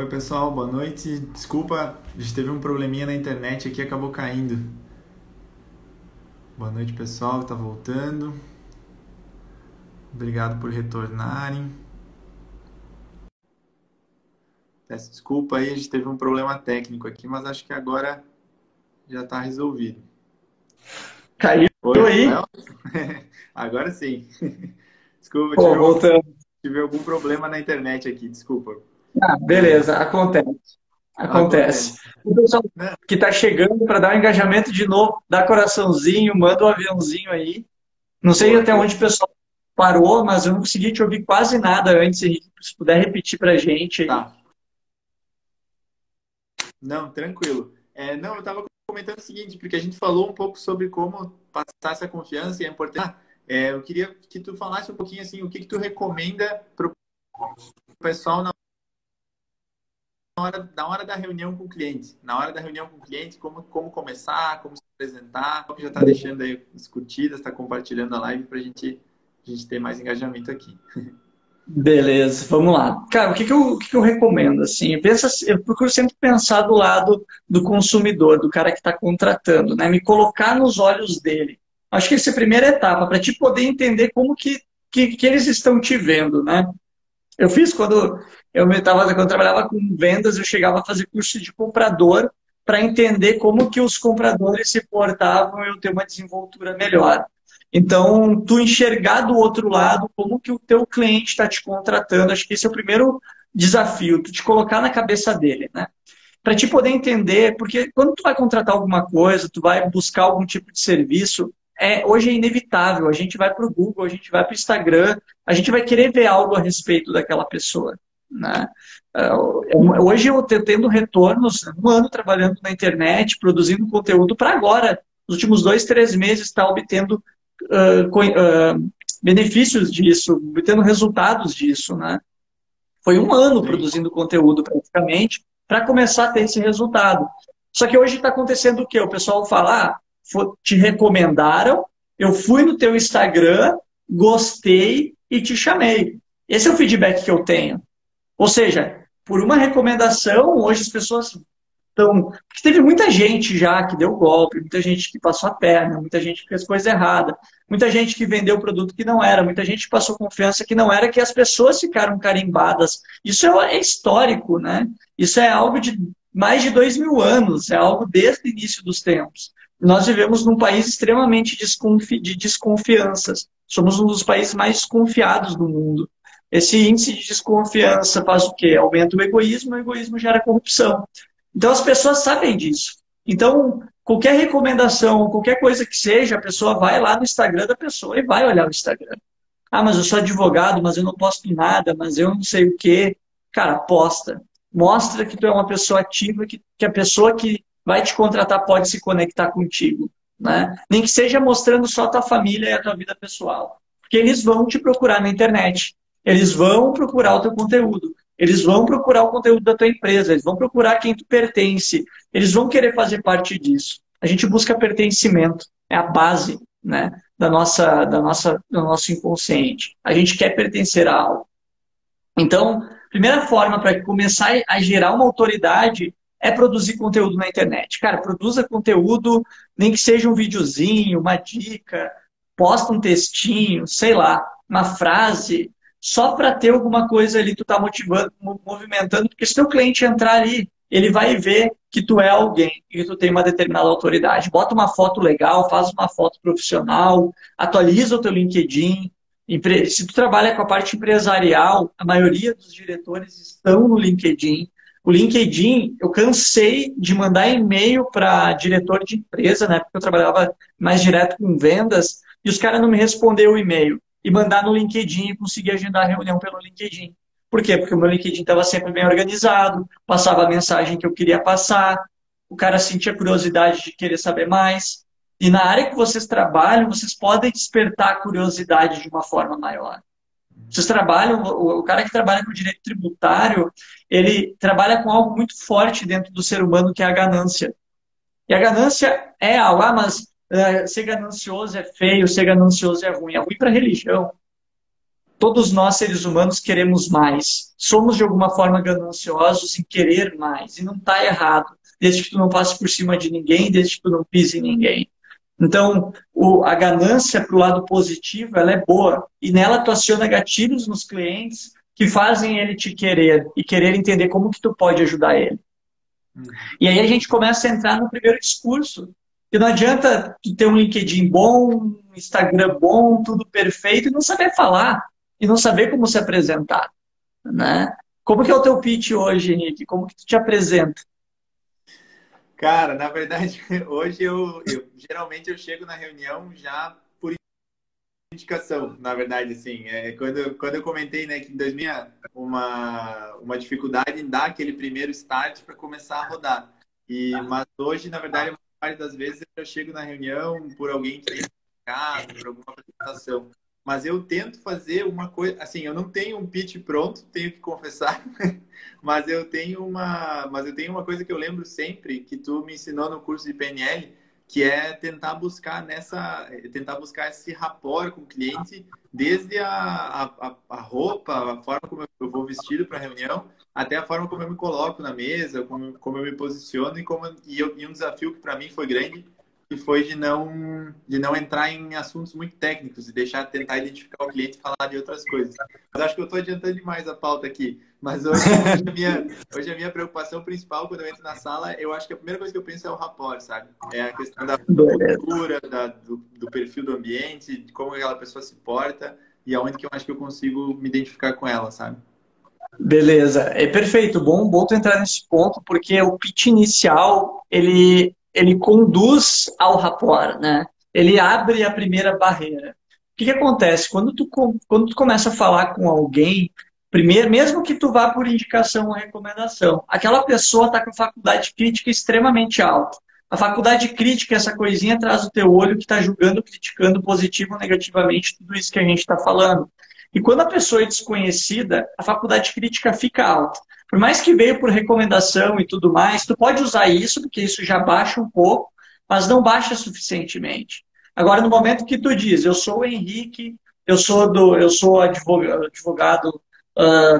Oi pessoal, boa noite. Desculpa, a gente teve um probleminha na internet aqui, acabou caindo. Boa noite pessoal que tá voltando. Obrigado por retornarem. Peço desculpa aí, a gente teve um problema técnico aqui, mas acho que agora já tá resolvido. Caiu Oi, aí? Rafael? Agora sim. Desculpa, Pô, voltando. tive algum problema na internet aqui, desculpa. Ah, beleza, acontece. Acontece. Acontece. O pessoal Né? que está chegando para dar um engajamento de novo, dá coraçãozinho, manda um aviãozinho aí. Não sei Boa, até boa. onde o pessoal parou, mas eu não consegui te ouvir quase nada antes. Henrique. Se puder repetir para a gente aí. Tá. Não, tranquilo. Não, eu estava comentando o seguinte, porque a gente falou um pouco sobre como passar essa confiança e é importante. Eu queria que tu falasse um pouquinho assim, o que que tu recomenda para o pessoal na hora da reunião com o cliente. Na hora da reunião com o cliente, como começar, como se apresentar. O que já está deixando aí as curtidas, está compartilhando a live para a gente ter mais engajamento aqui. Beleza, vamos lá. Cara, o que eu recomendo? Assim, eu procuro sempre pensar do lado do consumidor, do cara que está contratando, né? Me colocar nos olhos dele. Acho que essa é a primeira etapa, para te poder entender como que eles estão te vendo, né? Eu fiz quando eu trabalhava com vendas, eu chegava a fazer curso de comprador para entender como que os compradores se portavam e eu ter uma desenvoltura melhor. Então, tu enxergar do outro lado como que o teu cliente está te contratando, acho que esse é o primeiro desafio, tu te colocar na cabeça dele, né? Para te poder entender, porque quando tu vai contratar alguma coisa, tu vai buscar algum tipo de serviço, hoje é inevitável, a gente vai para o Google, a gente vai para o Instagram, a gente vai querer ver algo a respeito daquela pessoa, né? Hoje eu estou tendo retornos, um ano trabalhando na internet, produzindo conteúdo para agora, nos últimos 2, 3 meses, está obtendo benefícios disso, obtendo resultados disso, né? Foi um ano Sim. produzindo conteúdo praticamente para começar a ter esse resultado. Só que hoje está acontecendo o quê? O pessoal fala, te recomendaram, eu fui no teu Instagram, gostei e te chamei. Esse é o feedback que eu tenho. Ou seja, por uma recomendação, hoje as pessoas então, porque teve muita gente já que deu golpe, muita gente que passou a perna, muita gente que fez coisa errada, muita gente que vendeu produto que não era, muita gente que passou confiança que não era, que as pessoas ficaram carimbadas. Isso é histórico, né? Isso é algo de mais de 2.000 anos, é algo desde o início dos tempos. Nós vivemos num país extremamente de desconfianças. Somos um dos países mais desconfiados do mundo. Esse índice de desconfiança faz o quê? Aumenta o egoísmo gera corrupção. Então as pessoas sabem disso. Então, qualquer recomendação, qualquer coisa que seja, a pessoa vai lá no Instagram da pessoa e vai olhar o Instagram. Ah, mas eu sou advogado, mas eu não posto nada, mas eu não sei o quê. Cara, posta. Mostra que tu é uma pessoa ativa, que a pessoa que vai te contratar pode se conectar contigo. Né? Nem que seja mostrando só a tua família e a tua vida pessoal. Porque eles vão te procurar na internet. Eles vão procurar o teu conteúdo. Eles vão procurar o conteúdo da tua empresa. Eles vão procurar quem tu pertence. Eles vão querer fazer parte disso. A gente busca pertencimento. É a base, né? Do nosso inconsciente. A gente quer pertencer a algo. Então, a primeira forma para começar a gerar uma autoridade é produzir conteúdo na internet. Cara, produza conteúdo, nem que seja um videozinho, uma dica, posta um textinho, sei lá, uma frase, só para ter alguma coisa ali, tu tá motivando, movimentando, porque se teu cliente entrar ali, ele vai ver que tu é alguém e que tu tem uma determinada autoridade. Bota uma foto legal, faz uma foto profissional, atualiza o teu LinkedIn. Se tu trabalha com a parte empresarial, a maioria dos diretores estão no LinkedIn. O LinkedIn, eu cansei de mandar e-mail para diretor de empresa, né? Porque eu trabalhava mais direto com vendas, e os caras não me responderam o e-mail. E mandar no LinkedIn e conseguir agendar a reunião pelo LinkedIn. Por quê? Porque o meu LinkedIn estava sempre bem organizado, passava a mensagem que eu queria passar, o cara sentia curiosidade de querer saber mais. E na área que vocês trabalham, vocês podem despertar a curiosidade de uma forma maior. Vocês trabalham, o cara que trabalha com direito tributário, ele trabalha com algo muito forte dentro do ser humano, que é a ganância. E a ganância é algo, mas ser ganancioso é feio, ser ganancioso é ruim. É ruim para a religião, todos nós, seres humanos, queremos mais. Somos, de alguma forma, gananciosos em querer mais. E não está errado, desde que tu não passe por cima de ninguém, desde que tu não pise em ninguém. Então, a ganância para o lado positivo, ela é boa. E nela tu aciona gatilhos nos clientes que fazem ele te querer e querer entender como que tu pode ajudar ele. E aí a gente começa a entrar no primeiro discurso. E não adianta tu ter um LinkedIn bom, um Instagram bom, tudo perfeito, e não saber falar, e não saber como se apresentar, né? Como que é o teu pitch hoje, Henrique? Como que tu te apresenta? Cara, na verdade, hoje geralmente eu chego na reunião já por indicação, na verdade, assim. Quando eu comentei, né, que em 2000 uma dificuldade em dar aquele primeiro start para começar a rodar. Mas hoje, na verdade, a maior parte das vezes eu chego na reunião por alguém que tem indicado, por alguma apresentação. Mas eu tento fazer uma coisa, assim, eu não tenho um pitch pronto, tenho que confessar, mas eu tenho uma coisa que eu lembro sempre que tu me ensinou no curso de PNL, que é tentar buscar esse rapport com o cliente, desde a roupa, a forma como eu vou vestido para a reunião, até a forma como eu me coloco na mesa, como eu me posiciono e um desafio que para mim foi grande, que foi de não entrar em assuntos muito técnicos e tentar identificar o cliente e falar de outras coisas. Mas acho que eu estou adiantando demais a pauta aqui. Mas hoje a minha preocupação principal quando eu entro na sala, eu acho que a primeira coisa que eu penso é o rapport, sabe? É a questão da cultura, do perfil do ambiente, de como aquela pessoa se porta e aonde que eu acho que eu consigo me identificar com ela, sabe? Beleza, é perfeito, bom tu entrar nesse ponto, porque o pitch inicial, ele conduz ao rapport, né? Ele abre a primeira barreira. O que acontece? Quando tu começa a falar com alguém, primeiro, mesmo que tu vá por indicação ou recomendação, aquela pessoa está com a faculdade crítica extremamente alta. A faculdade crítica é essa coisinha atrás do teu olho que está julgando, criticando positivo ou negativamente tudo isso que a gente está falando. E quando a pessoa é desconhecida, a faculdade crítica fica alta. Por mais que veio por recomendação e tudo mais, tu pode usar isso, porque isso já baixa um pouco, mas não baixa suficientemente. Agora, no momento que tu diz, eu sou o Henrique, eu sou advogado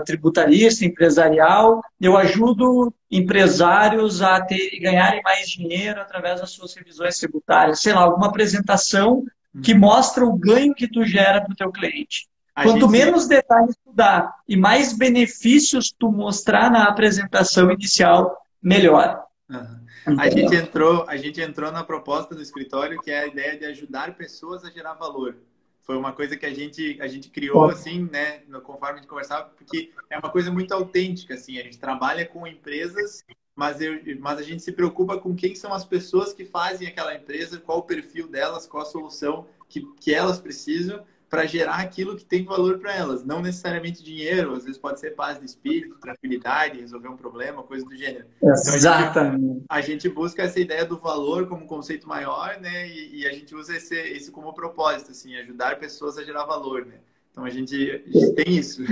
tributarista, empresarial, eu ajudo empresários a ganharem mais dinheiro através das suas revisões tributárias, sei lá, alguma apresentação que mostra o ganho que tu gera para o teu cliente. Quanto menos detalhes tu dá e mais benefícios tu mostrar na apresentação inicial, melhor. Uhum. A gente entrou na proposta do escritório, que é a ideia de ajudar pessoas a gerar valor. Foi uma coisa que a gente criou, assim, né, conforme a gente conversava, porque é uma coisa muito autêntica, assim. A gente trabalha com empresas, mas a gente se preocupa com quem são as pessoas que fazem aquela empresa, qual o perfil delas, qual a solução que elas precisam, para gerar aquilo que tem valor para elas. Não necessariamente dinheiro, às vezes pode ser paz de espírito, tranquilidade, resolver um problema, coisa do gênero. Exatamente. Então, a gente busca essa ideia do valor como conceito maior, né? E a gente usa esse como propósito, assim, ajudar pessoas a gerar valor, né? Então, a gente tem isso.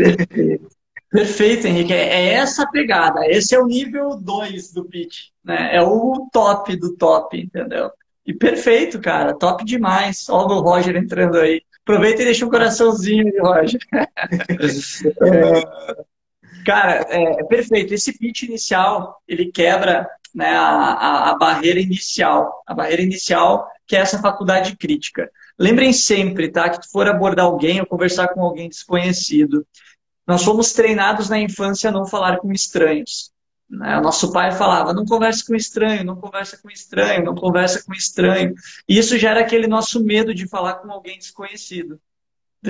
Perfeito, Henrique. É essa a pegada. Esse é o nível 2 do pitch, né? É o top do top, entendeu? E perfeito, cara. Top demais. Olha o Roger entrando aí. Aproveita e deixa um coraçãozinho aí, Roger. Cara, é perfeito. Esse pitch inicial, ele quebra, né, a barreira inicial. A barreira inicial, que é essa faculdade crítica. Lembrem sempre, tá? Que tu for abordar alguém ou conversar com alguém desconhecido, nós fomos treinados na infância a não falar com estranhos. Né? Nosso pai falava, não converse com estranho, não conversa com estranho, não conversa com estranho. E isso gera aquele nosso medo de falar com alguém desconhecido.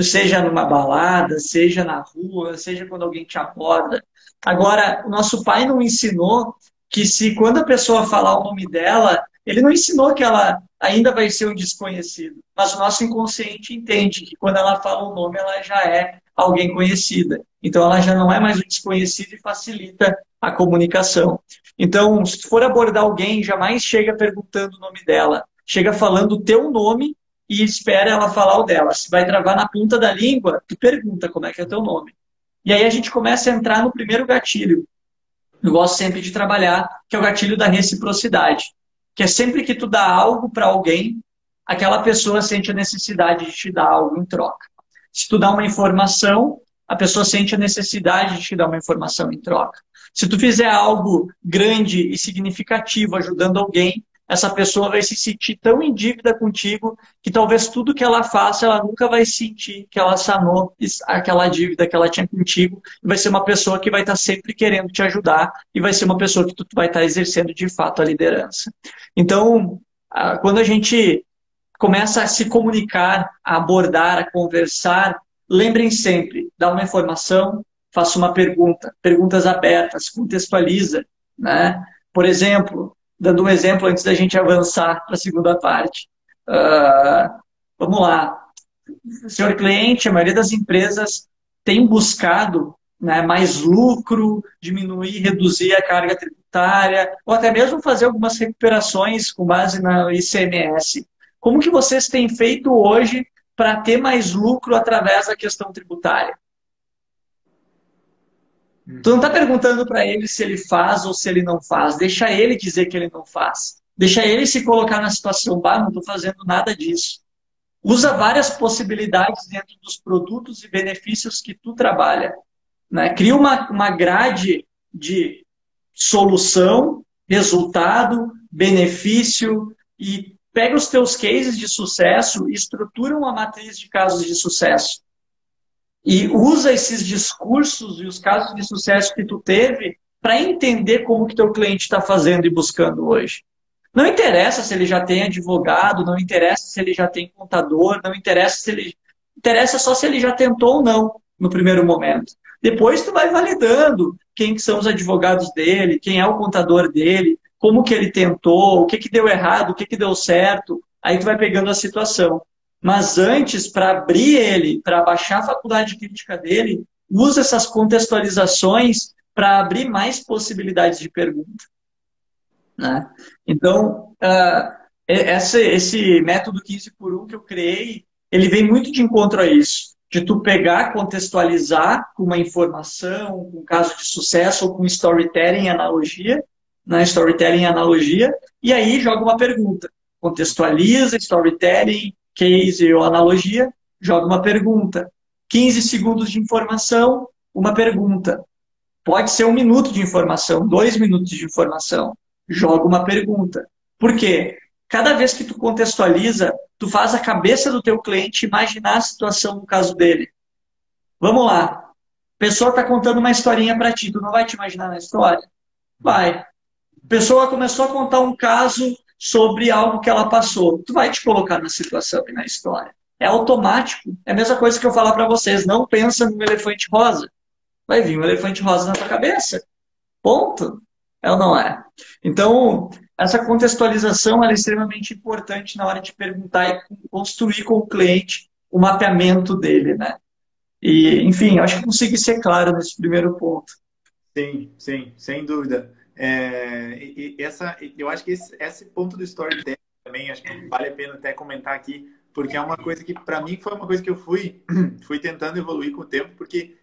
Seja numa balada, seja na rua, seja quando alguém te aborda. Agora, o nosso pai não ensinou que se quando a pessoa falar o nome dela, ele não ensinou que ela ainda vai ser um desconhecido. Mas o nosso inconsciente entende que quando ela fala o nome, ela já é alguém conhecida. Então, ela já não é mais um desconhecido e facilita a comunicação. Então, se for abordar alguém, jamais chega perguntando o nome dela. Chega falando o teu nome e espera ela falar o dela. Se vai travar na ponta da língua, tu pergunta como é que é o teu nome. E aí a gente começa a entrar no primeiro gatilho. Eu gosto sempre de trabalhar, que é o gatilho da reciprocidade. Que é sempre que tu dá algo para alguém, aquela pessoa sente a necessidade de te dar algo em troca. Se tu dá uma informação, a pessoa sente a necessidade de te dar uma informação em troca. Se tu fizer algo grande e significativo ajudando alguém, essa pessoa vai se sentir tão em dívida contigo que talvez tudo que ela faça, ela nunca vai sentir que ela sanou aquela dívida que ela tinha contigo. E vai ser uma pessoa que vai estar sempre querendo te ajudar e vai ser uma pessoa que tu vai estar exercendo de fato a liderança. Então, quando a gente começa a se comunicar, a abordar, a conversar, lembrem sempre, dá uma informação, faça uma pergunta, perguntas abertas, contextualiza, né? Por exemplo, dando um exemplo antes da gente avançar para a segunda parte. Vamos lá. Senhor cliente, a maioria das empresas tem buscado, né, mais lucro, diminuir, reduzir a carga tributária, ou até mesmo fazer algumas recuperações com base na ICMS. Como que vocês têm feito hoje para ter mais lucro através da questão tributária? Tu não está perguntando para ele se ele faz ou se ele não faz. Deixa ele dizer que ele não faz. Deixa ele se colocar na situação, não estou fazendo nada disso. Usa várias possibilidades dentro dos produtos e benefícios que tu trabalha, né? Cria uma grade de solução, resultado, benefício e pega os teus cases de sucesso e estrutura uma matriz de casos de sucesso. E usa esses discursos e os casos de sucesso que tu teve para entender como que teu cliente está fazendo e buscando hoje. Não interessa se ele já tem advogado, não interessa se ele já tem contador, não interessa se ele... Interessa só se ele já tentou ou não no primeiro momento. Depois tu vai validando quem que são os advogados dele, quem é o contador dele, como que ele tentou, o que que deu errado, o que que deu certo. Aí tu vai pegando a situação. Mas antes, para abrir ele, para baixar a faculdade crítica dele, usa essas contextualizações para abrir mais possibilidades de pergunta. Né? Então, esse método 15 por 1 que eu criei, ele vem muito de encontro a isso. De tu pegar, contextualizar com uma informação, com um caso de sucesso ou com storytelling e analogia, né? Storytelling e analogia, e aí joga uma pergunta. Contextualiza, storytelling, case ou analogia, joga uma pergunta. 15 segundos de informação, uma pergunta. Pode ser 1 minuto de informação, 2 minutos de informação. Joga uma pergunta. Por quê? Cada vez que tu contextualiza, tu faz a cabeça do teu cliente imaginar a situação no caso dele. Vamos lá. A pessoa está contando uma historinha para ti, tu não vai te imaginar na história? Vai. A pessoa começou a contar um caso sobre algo que ela passou. Tu vai te colocar na situação e na história. É automático. É a mesma coisa que eu falar para vocês. Não pensa num elefante rosa. Vai vir um elefante rosa na tua cabeça. Ponto. É ou não é? Então, essa contextualização ela é extremamente importante na hora de perguntar e construir com o cliente o mapeamento dele, né? E, enfim, acho que consegui ser claro nesse primeiro ponto. Sim, sim, sem dúvida. Eu acho que esse ponto do storytelling também, acho que vale a pena até comentar aqui, porque é uma coisa que, para mim, foi uma coisa que eu fui tentando evoluir com o tempo, porque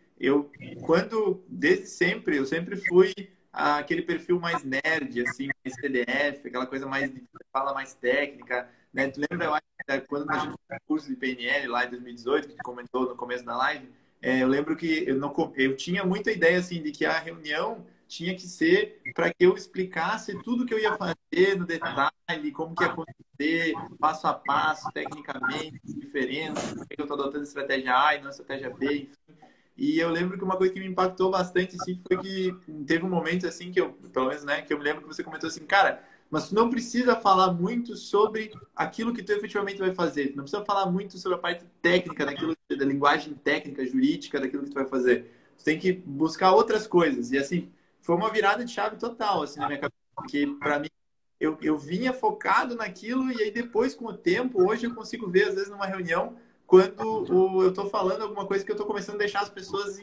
desde sempre, eu sempre fui aquele perfil mais nerd, assim, mais CDF, aquela coisa mais de fala mais técnica, né? Tu lembra, eu acho, quando a gente fez o curso de PNL lá em 2018, que tu comentou no começo da live, eu lembro que eu tinha muita ideia, assim, de que a reunião tinha que ser para que eu explicasse tudo que eu ia fazer no detalhe, como que ia acontecer, passo a passo, tecnicamente, diferença, por que eu estou adotando estratégia A e não estratégia B, enfim. E eu lembro que uma coisa que me impactou bastante, assim, foi que teve um momento, assim, que eu, pelo menos, né, que eu me lembro que você comentou assim, cara, mas tu não precisa falar muito sobre aquilo que tu efetivamente vai fazer. Tu não precisa falar muito sobre a parte técnica, da linguagem técnica, jurídica, daquilo que tu vai fazer. Tu tem que buscar outras coisas. E, assim, foi uma virada de chave total, assim, na minha cabeça. Porque, para mim, eu vinha focado naquilo e aí depois, com o tempo, hoje eu consigo ver, às vezes, numa reunião, quando eu estou falando alguma coisa que eu estou começando a deixar as pessoas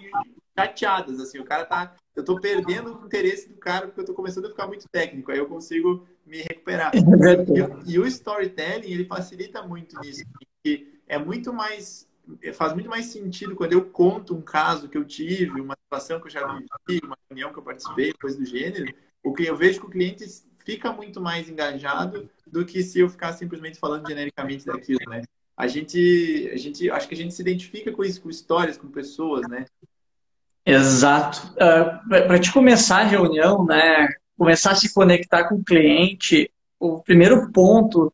chateadas, assim, eu estou perdendo o interesse do cara porque eu estou começando a ficar muito técnico, aí eu consigo me recuperar. E o storytelling, ele facilita muito nisso, porque faz muito mais sentido quando eu conto um caso que eu tive, uma situação que eu já vivi, uma reunião que eu participei, coisa do gênero, o que eu vejo que o cliente fica muito mais engajado do que se eu ficar simplesmente falando genericamente daquilo, né? acho que a gente se identifica com isso, com histórias, com pessoas, né? Exato. Para te começar a reunião, né, começar a se conectar com o cliente, o primeiro ponto,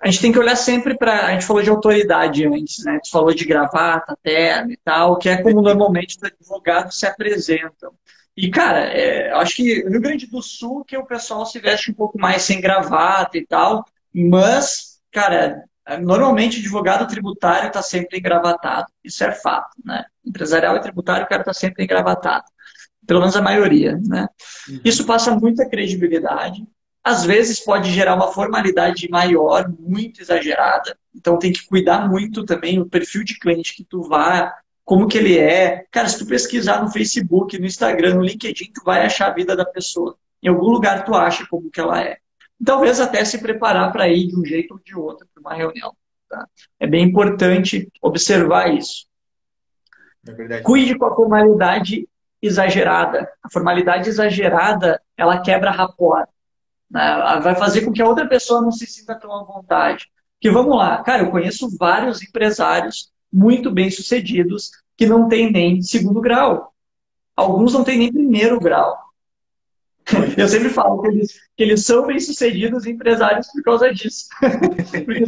a gente tem que olhar sempre para. A gente falou de autoridade antes, né? Tu falou de gravata, terno e tal, que é como normalmente os advogados se apresentam. E, cara, eu acho que no Rio Grande do Sul que o pessoal se veste um pouco mais sem gravata e tal, mas, cara, normalmente o advogado tributário está sempre engravatado. Isso é fato, né? Empresarial e tributário, o cara está sempre engravatado. Pelo menos a maioria, né? Isso Uhum. passa muita credibilidade. Às vezes pode gerar uma formalidade maior, muito exagerada. Então tem que cuidar muito também o perfil de cliente que tu vá, como que ele é. Cara, se tu pesquisar no Facebook, no Instagram, no LinkedIn, tu vai achar a vida da pessoa. Em algum lugar tu acha como que ela é. E talvez até se preparar para ir de um jeito ou de outro para uma reunião. Tá? É bem importante observar isso. É verdade. Cuide com a formalidade exagerada. A formalidade exagerada, ela quebra rapport, né? Vai fazer com que a outra pessoa não se sinta tão à vontade. Porque vamos lá, cara, eu conheço vários empresários muito bem-sucedidos que não têm nem segundo grau. Alguns não têm nem primeiro grau. Poxa. Eu sempre falo que eles são bem-sucedidos empresários por causa disso. Porque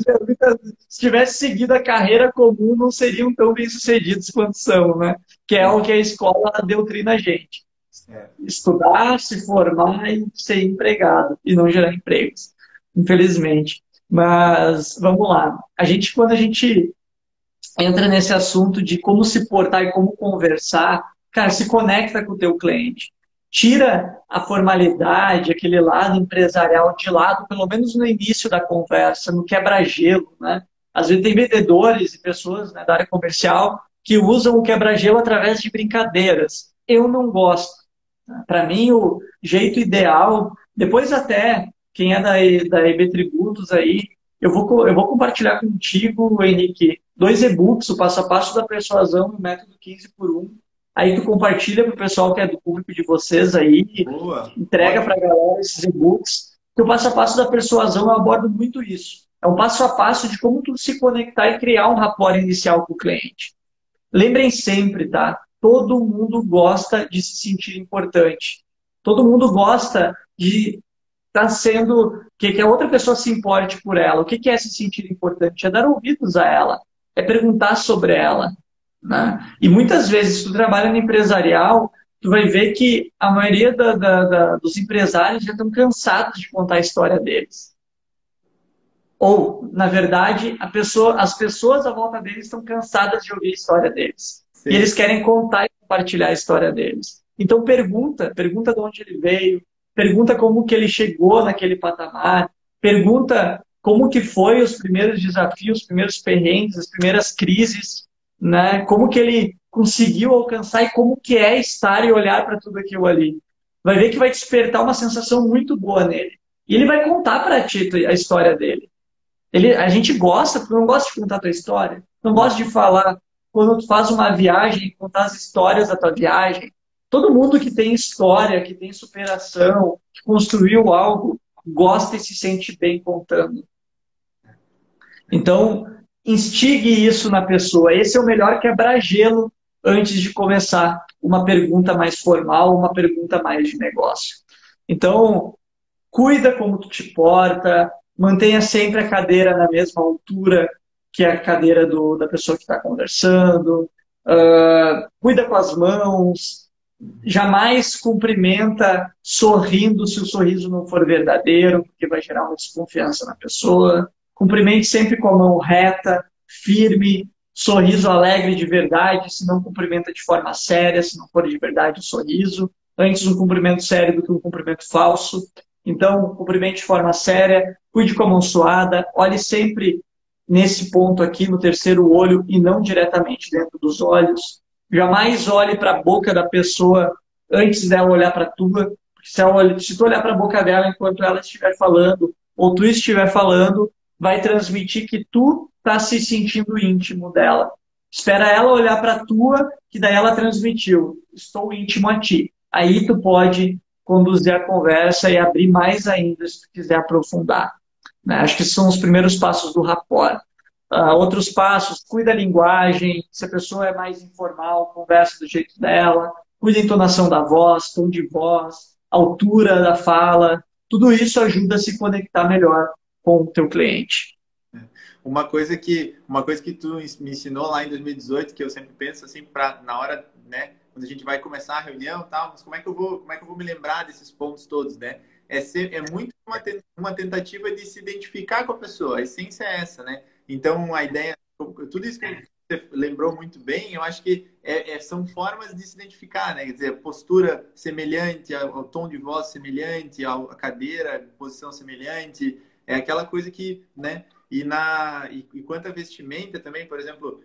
se tivesse seguido a carreira comum, não seriam tão bem-sucedidos quanto são, né? Que é o que a escola doutrina a gente. É. Estudar, se formar e ser empregado e não gerar empregos, infelizmente. Mas vamos lá. Quando a gente entra nesse assunto de como se portar e como conversar, cara, se conecta com o teu cliente. Tira a formalidade, aquele lado empresarial de lado, pelo menos no início da conversa, no quebra-gelo, né? Às vezes tem vendedores e pessoas, né, da área comercial que usam o quebra-gelo através de brincadeiras. Eu não gosto. Para mim, o jeito ideal, depois até, quem é da EB Tributos aí, eu vou compartilhar contigo, Henrique, 2 e-books, o passo a passo da persuasão e o método 15x1. Aí tu compartilha para o pessoal que é do público de vocês aí, Boa, entrega para a ótimo. galera esses e-books. Que o passo a passo da persuasão eu abordo muito isso. É um passo a passo de como tu se conectar e criar um rapport inicial com o cliente. Lembrem sempre, tá? Todo mundo gosta de se sentir importante. Todo mundo gosta de estar sendo... que a outra pessoa se importe por ela. O que é se sentir importante? É dar ouvidos a ela. É perguntar sobre ela. Né? E muitas vezes, se tu trabalha no empresarial, tu vai ver que a maioria dos empresários já estão cansados de contar a história deles. Ou, na verdade, as pessoas à volta deles estão cansadas de ouvir a história deles. E Sim. eles querem contar e compartilhar a história deles. Então pergunta de onde ele veio, pergunta como que ele chegou naquele patamar, pergunta como que foi os primeiros desafios, os primeiros perrengues, as primeiras crises, né? Como que ele conseguiu alcançar e como que é estar e olhar para tudo aquilo ali. Vai ver que vai despertar uma sensação muito boa nele. E ele vai contar para ti a história dele. A gente gosta, porque não gosta de contar a tua história. Não gosta de falar quando tu faz uma viagem, contar as histórias da tua viagem. Todo mundo que tem história, que tem superação, que construiu algo, gosta e se sente bem contando. Então, instigue isso na pessoa. Esse é o melhor quebra-gelo antes de começar uma pergunta mais formal, uma pergunta mais de negócio. Então, cuida como tu te porta, mantenha sempre a cadeira na mesma altura que a cadeira da pessoa que está conversando, cuida com as mãos, jamais cumprimenta sorrindo se o sorriso não for verdadeiro, porque vai gerar uma desconfiança na pessoa. Cumprimente sempre com a mão reta, firme, sorriso alegre de verdade, se não cumprimenta de forma séria, se não for de verdade o sorriso. Antes um cumprimento sério do que um cumprimento falso. Então, cumprimente de forma séria, cuide com a mão suada, olhe sempre nesse ponto aqui, no terceiro olho, e não diretamente dentro dos olhos. Jamais olhe para a boca da pessoa antes dela olhar para a tua, porque se tu olhar para a boca dela enquanto ela estiver falando, ou tu estiver falando, vai transmitir que tu está se sentindo íntimo dela. Espera ela olhar para a tua, que daí ela transmitiu, estou íntimo a ti. Aí tu pode conduzir a conversa e abrir mais ainda se tu quiser aprofundar. Né? Acho que são os primeiros passos do rapport. outros passos, cuida da linguagem, se a pessoa é mais informal, conversa do jeito dela, cuida da entonação da voz, tom de voz, altura da fala, tudo isso ajuda a se conectar melhor com o teu cliente. Uma coisa que tu me ensinou lá em 2018, que eu sempre penso assim, na hora, né, quando a gente vai começar a reunião e tal, mas como é que eu vou me lembrar desses pontos todos, né? É muito uma tentativa de se identificar com a pessoa, a essência é essa, né? Então, a ideia, tudo isso que você lembrou muito bem, eu acho que são formas de se identificar, né? Quer dizer, postura semelhante, ao tom de voz semelhante, à cadeira, posição semelhante, é aquela coisa que, né? E quanto à vestimenta também, por exemplo,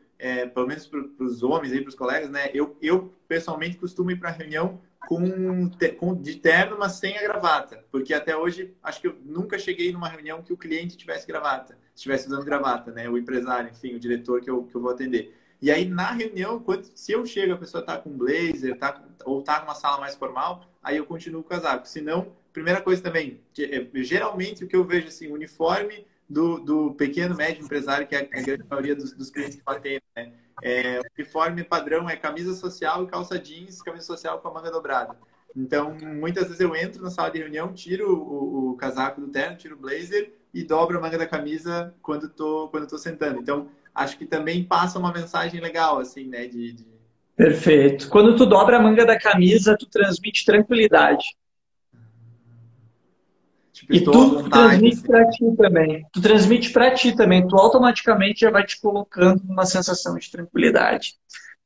pelo menos para os homens aí, para os colegas, né? Eu pessoalmente costumo ir para a reunião de terno, mas sem a gravata, porque até hoje acho que eu nunca cheguei numa reunião que o cliente estivesse usando gravata, né? O empresário, enfim, o diretor que eu vou atender. E aí na reunião, se eu chego, a pessoa tá com blazer, ou tá numa sala mais formal, aí eu continuo com o casaco. Se não, primeira coisa também, geralmente o que eu vejo assim, uniforme do pequeno, médio empresário, que é a grande maioria dos clientes que eu atendo, né? O uniforme padrão é camisa social e calça jeans, camisa social com a manga dobrada. Então, muitas vezes eu entro na sala de reunião, tiro o casaco do terno, tiro o blazer e dobro a manga da camisa quando tô sentando. Então, acho que também passa uma mensagem legal, assim, né? Perfeito. Quando tu dobra a manga da camisa, tu transmite tranquilidade. Tipo, E estou à tu vontade, transmite assim. para ti também. Tu transmite para ti também. Tu automaticamente já vai te colocando numa sensação de tranquilidade.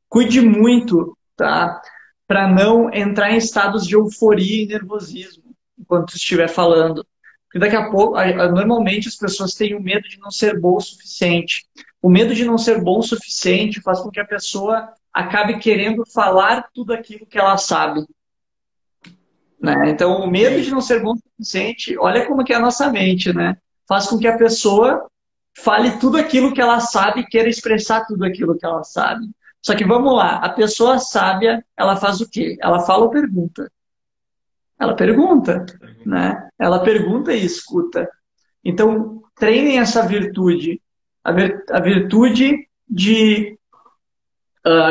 Cuide muito, tá? Para não entrar em estados de euforia e nervosismo enquanto tu estiver falando. Porque daqui a pouco, normalmente as pessoas têm o medo de não ser bom o suficiente. O medo de não ser bom o suficiente faz com que a pessoa acabe querendo falar tudo aquilo que ela sabe. Né? Então, o medo Sim. de não ser bom o suficiente, olha como que é a nossa mente, né? Faz com que a pessoa fale tudo aquilo que ela sabe e queira expressar tudo aquilo que ela sabe. Só que vamos lá, a pessoa sábia, ela faz o quê? Ela fala ou pergunta? Ela pergunta, né? Ela pergunta e escuta. Então, treinem essa virtude, a virtude de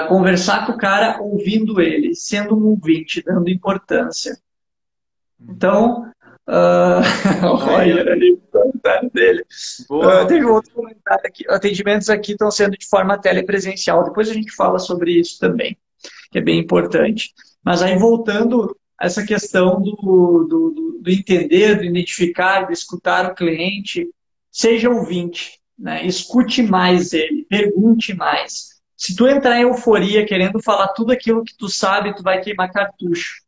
conversar com o cara ouvindo ele, sendo um ouvinte, dando importância. Então, Aí, ó. olha ali o comentário dele. Boa, Teve um Maurício. outro comentário aqui. Atendimentos aqui estão sendo de forma telepresencial. Depois a gente fala sobre isso também, que é bem importante. Mas aí, voltando a essa questão do entender, do identificar, do escutar o cliente, seja ouvinte, né? Escute mais ele, pergunte mais. Se tu entrar em euforia, querendo falar tudo aquilo que tu sabe, tu vai queimar cartucho.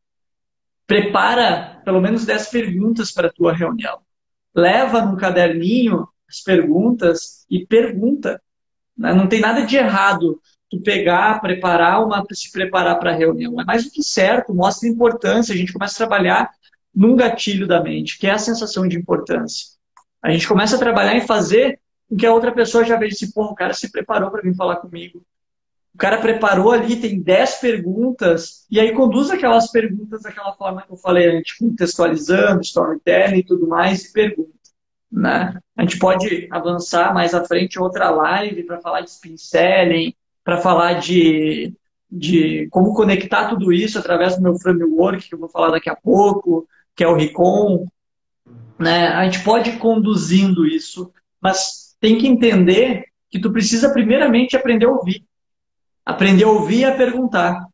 Prepara pelo menos 10 perguntas para a tua reunião. Leva num caderninho as perguntas e pergunta. Né? Não tem nada de errado tu pegar, se preparar para a reunião. É mais do que certo, mostra importância. A gente começa a trabalhar num gatilho da mente, que é a sensação de importância. A gente começa a trabalhar em fazer com que a outra pessoa já veja assim, pô, o cara se preparou para vir falar comigo. O cara preparou ali, tem 10 perguntas, e aí conduz aquelas perguntas daquela forma que eu falei antes, contextualizando, storytelling e tudo mais, e pergunta. Né? A gente pode avançar mais à frente outra live para falar de spin selling, para falar de como conectar tudo isso através do meu framework, que eu vou falar daqui a pouco, que é o Recon. Né? A gente pode ir conduzindo isso, mas tem que entender que tu precisa primeiramente aprender a ouvir. Aprender a ouvir e a perguntar.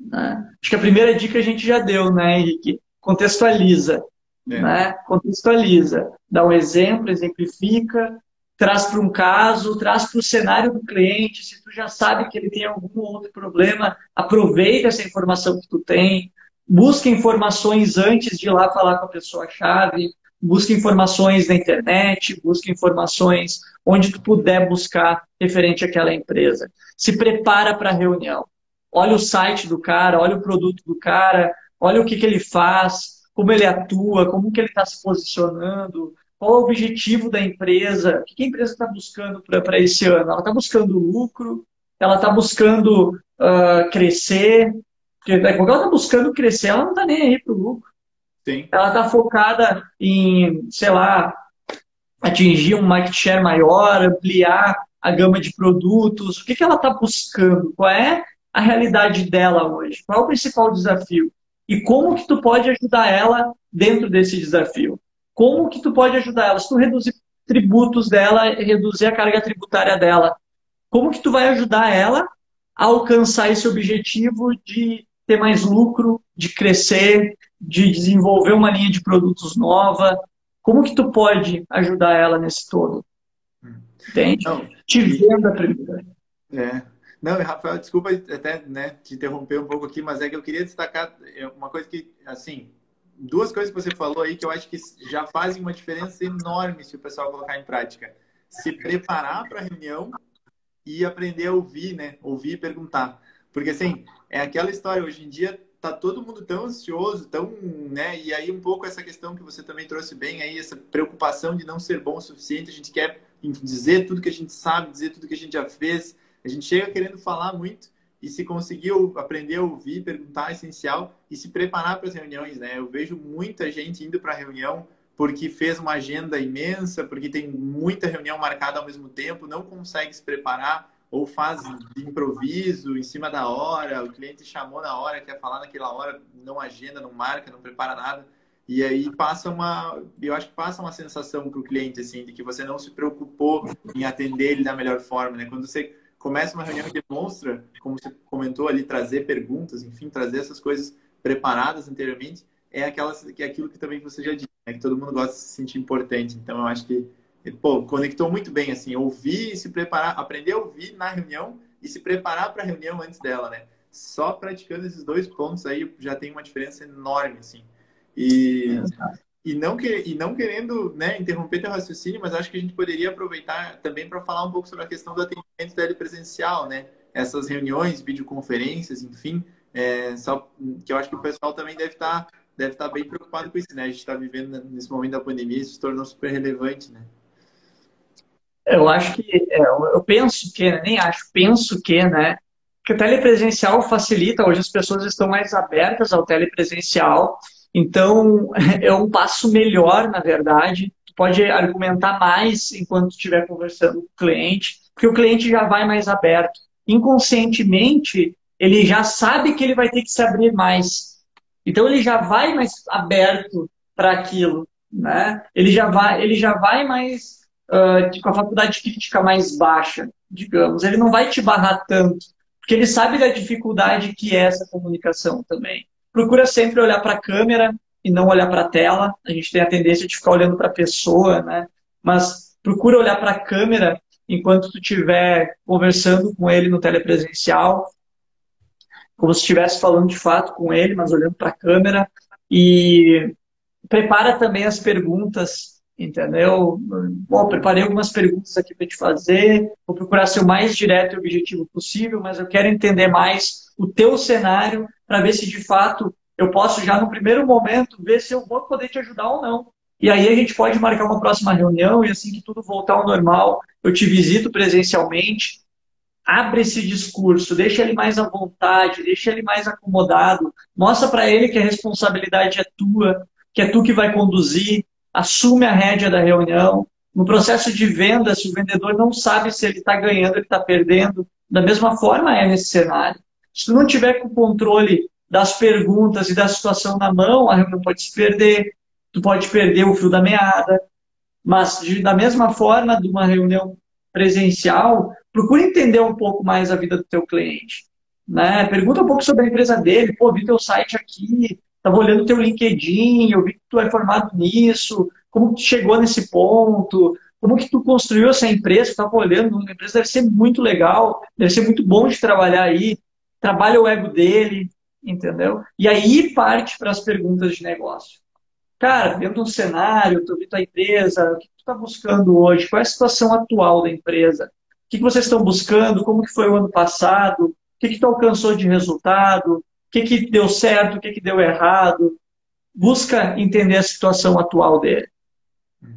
Né? Acho que a primeira dica a gente já deu, né, Henrique? Contextualiza. Né? Contextualiza. Dá um exemplo, exemplifica, traz para um caso, traz para o cenário do cliente. Se tu já sabe que ele tem algum outro problema, aproveita essa informação que tu tem. Busca informações antes de ir lá falar com a pessoa-chave. Busca informações na internet, busca informações onde tu puder buscar referente àquela empresa. Se prepara para a reunião. Olha o site do cara, olha o produto do cara, olha o que ele faz, como ele atua, como que ele está se posicionando, qual é o objetivo da empresa, o que a empresa está buscando para esse ano. Ela está buscando lucro, ela está buscando crescer, porque quando ela está buscando crescer, ela não está nem aí para o lucro. Sim. Ela está focada em, sei lá, atingir um market share maior, ampliar a gama de produtos, o que que ela está buscando, qual é a realidade dela hoje, qual é o principal desafio e como que tu pode ajudar ela dentro desse desafio. Como que tu pode ajudar ela? Se tu reduzir tributos dela, reduzir a carga tributária dela, como que tu vai ajudar ela a alcançar esse objetivo de ter mais lucro, de crescer, de desenvolver uma linha de produtos nova? Como que tu pode ajudar ela nesse todo? Entende? Não, Te e, venda primeiro. é. Não, e, Rafael, desculpa até, né, te interromper um pouco aqui, mas é que eu queria destacar uma coisa que, assim, duas coisas que você falou aí que eu acho que já fazem uma diferença enorme se o pessoal colocar em prática. Se preparar para a reunião e aprender a ouvir, né? Ouvir e perguntar. Porque, assim, é aquela história, hoje em dia tá todo mundo tão ansioso, tão, né? E aí um pouco essa questão que você também trouxe bem aí, essa preocupação de não ser bom o suficiente, a gente quer dizer tudo que a gente sabe, dizer tudo que a gente já fez, a gente chega querendo falar muito e se conseguiu aprender a ouvir, perguntar é essencial e se preparar para as reuniões, né? Eu vejo muita gente indo para a reunião porque fez uma agenda imensa, porque tem muita reunião marcada ao mesmo tempo, não consegue se preparar ou faz de improviso, em cima da hora, o cliente chamou na hora, quer falar naquela hora, não agenda, não marca, não prepara nada. E aí eu acho que passa uma sensação para o cliente, assim, de que você não se preocupou em atender ele da melhor forma, né? Quando você começa uma reunião e demonstra, como você comentou ali, trazer perguntas, enfim, trazer essas coisas preparadas anteriormente, é aquilo que também você já disse, né? Que todo mundo gosta de se sentir importante. Então, eu acho que, pô, conectou muito bem, assim, ouvir e se preparar, aprender a ouvir na reunião e se preparar para a reunião antes dela, né? Só praticando esses dois pontos aí já tem uma diferença enorme, assim. E, e não querendo, né, interromper teu raciocínio, mas acho que a gente poderia aproveitar também para falar um pouco sobre a questão do atendimento telepresencial, né? Essas reuniões, videoconferências, enfim, só que eu acho que o pessoal também deve estar bem preocupado com isso, né? A gente está vivendo nesse momento da pandemia, isso se tornou super relevante, né? Eu acho que, eu penso que, né, nem acho, penso que, né, que o telepresencial facilita, hoje as pessoas estão mais abertas ao telepresencial, então é um passo melhor, na verdade, tu pode argumentar mais enquanto estiver conversando com o cliente, porque o cliente já vai mais aberto. Inconscientemente, ele já sabe que ele vai ter que se abrir mais, então ele já vai mais aberto para aquilo, né? Ele já vai mais com a faculdade crítica mais baixa, digamos. Ele não vai te barrar tanto, porque ele sabe da dificuldade que é essa comunicação também. Procura sempre olhar para a câmera e não olhar para a tela. A gente tem a tendência de ficar olhando para a pessoa, né? Mas procura olhar para a câmera enquanto tu estiver conversando com ele no telepresencial, como se estivesse falando de fato com ele, mas olhando para a câmera. E prepara também as perguntas, entendeu? Bom, preparei algumas perguntas aqui para te fazer, vou procurar ser o mais direto e objetivo possível, mas eu quero entender mais o teu cenário para ver se de fato eu posso já no primeiro momento ver se eu vou poder te ajudar ou não. E aí a gente pode marcar uma próxima reunião e assim que tudo voltar ao normal, eu te visito presencialmente. Abre esse discurso, deixa ele mais à vontade, deixa ele mais acomodado, mostra para ele que a responsabilidade é tua, que é tu que vai conduzir, assume a rédea da reunião. No processo de venda, se o vendedor não sabe se ele está ganhando, ele está perdendo, da mesma forma é nesse cenário. Se tu não tiver com o controle das perguntas e da situação na mão, a reunião pode se perder, tu pode perder o fio da meada, mas da mesma forma de uma reunião presencial, procure entender um pouco mais a vida do teu cliente. Né? Pergunta um pouco sobre a empresa dele. Pô, vi teu site aqui, estava olhando teu LinkedIn, eu vi que tu é formado nisso, como que tu chegou nesse ponto, como que tu construiu essa empresa, que estava olhando, a empresa deve ser muito legal, deve ser muito bom de trabalhar aí, trabalha o ego dele, entendeu? E aí parte para as perguntas de negócio. Cara, dentro de um cenário, tu vi tua empresa, o que tu está buscando hoje? Qual é a situação atual da empresa? O que vocês estão buscando? Como que foi o ano passado? O que tu alcançou de resultado? O que deu certo? O que deu errado? Busca entender a situação atual dele,